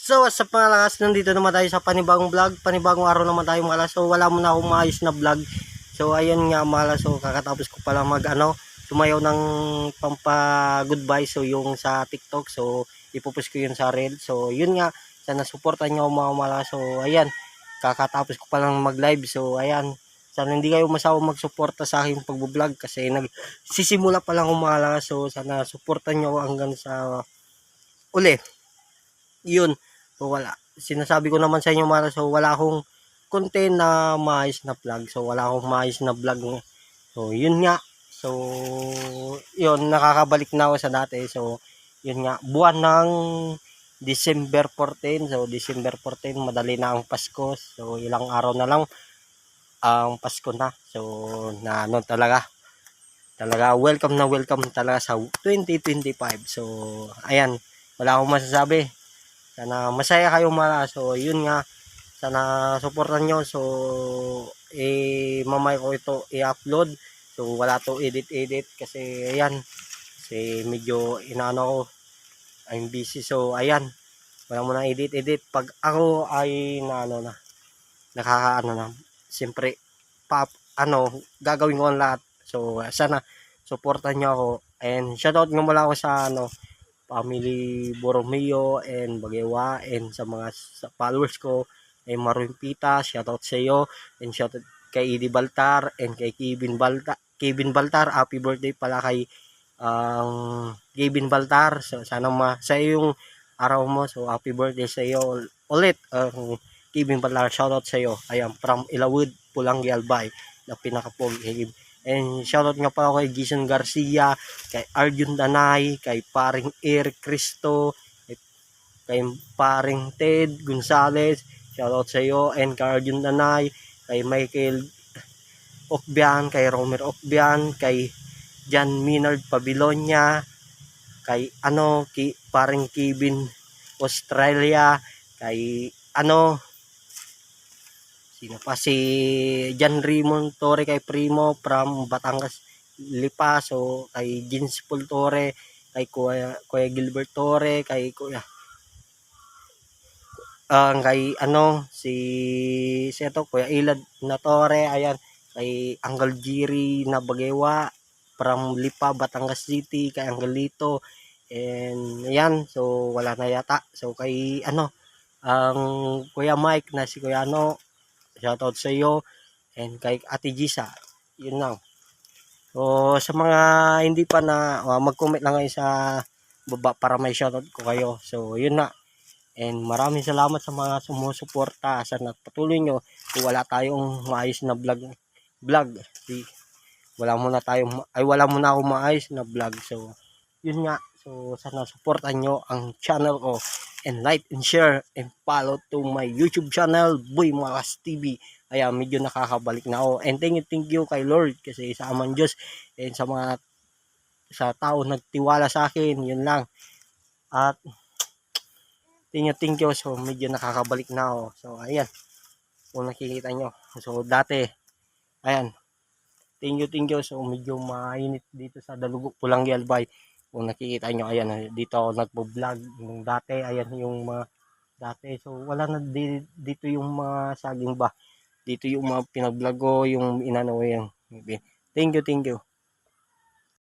So, sa pangalakas, nandito naman tayo sa panibagong vlog. Panibagong araw naman tayo mga So, wala mo na akong maayos na vlog. So, ayun nga mga So, kakatapos ko pala sumayaw ng pampa goodbye. So, yung sa TikTok. So, ipupush ko yun sa Reel. So, yun nga. Sana supportan nyo mga So, ayan. Kakatapos ko palang mag-live. So, ayan. Sana hindi kayo masawang magsuporta sa aking pag-vlog kasi nagsisimula pa lang umala. So, sana supportan nyo hanggang sa uli. Yun. So, wala. Sinasabi ko naman sa inyo so wala akong content na maayos na vlog. So, wala akong maayos na vlog. So, yun nga. So, yun. Nakakabalik na ako sa dati. So, yun nga. Buwan ng December 14. So, December 14, madali na ang Pasko. So, ilang araw na lang ang Pasko na. So, na ano talaga welcome talaga sa 2025. So, ayan, wala akong masasabi. Sana masaya kayo So, yun nga, sana supportan nyo. So, mamaya ko ito i-upload. So, wala to edit kasi ayan, kasi medyo inaano ko, I'm busy. So, ayan, wala mo na edit. Pag ako ay nakakaano na, siyempre gagawin ko ang lahat. So, sana supportan nyo ako. And shoutout nga mula ako sa family Borromeo and Bagewa and sa mga followers ko ay Marwin Pita, shoutout sa iyo, and shoutout kay Edie Baltar and kay Kevin Baltar, happy birthday pala kay Kevin Baltar. So, sana sa yung araw mo. So, happy birthday sa iyo ulit. Kevin Baltar, shoutout sa iyo. I am from Ilawud, Pulangi, Albay, na pinakapogi. And shoutout nga pa ako kay Jason Garcia, kay Arjun Danay, kay paring Eric Cristo, kay paring Ted Gonzales, shoutout sa iyo. And kay Arjun Danay, kay Michael Okbian, kay Romer Okbian, kay Jan Minard Pabilonia, kay paring Kevin Australia, kay sino pa, si Jan Raymond Torre, kay Primo from Batangas Lipa. So, kay Jins Paul Torre, kay Kuya Gilbert Torre, kay Kuya Kuya Ilad na Torre, ayan, kay Angel Jiri na Bagewa from Lipa, Batangas City, kay Angelito, and ayan, so wala na yata. So, kay ang Kuya Mike na si Kuya shoutout sa iyo, and kay Ate Gisa. Yun lang. So, sa mga hindi pa na mag-comment lang kayo sa baba para may shoutout ko kayo. So, yun na. And maraming salamat sa mga sumusuporta. Sana patuloy nyo. Kung wala tayong maayos na vlog. Wala muna akong maayos na vlog. So, yun nga. So, sana supportan nyo ang channel ko. And like and share and follow to my YouTube channel, Boy Malas TV. Ayan, medyo nakakabalik na ako. And thank you kay Lord kasi sa Amang Diyos and sa tao nagtiwala sa akin. Yun lang. At thank you. So, medyo nakakabalik na ako. So, ayan. Kung nakikita nyo. So, dati, ayan. Thank you. So, medyo mainit dito sa Dalugok, Pulangi, Albay. Kung nakikita nyo, ayan. Dito ako nagpo-vlog. Yung dati, ayan yung mga dati. So, wala na dito yung mga saging ba. Dito yung mga pinag-vlog ko, yung inano yan. Thank you.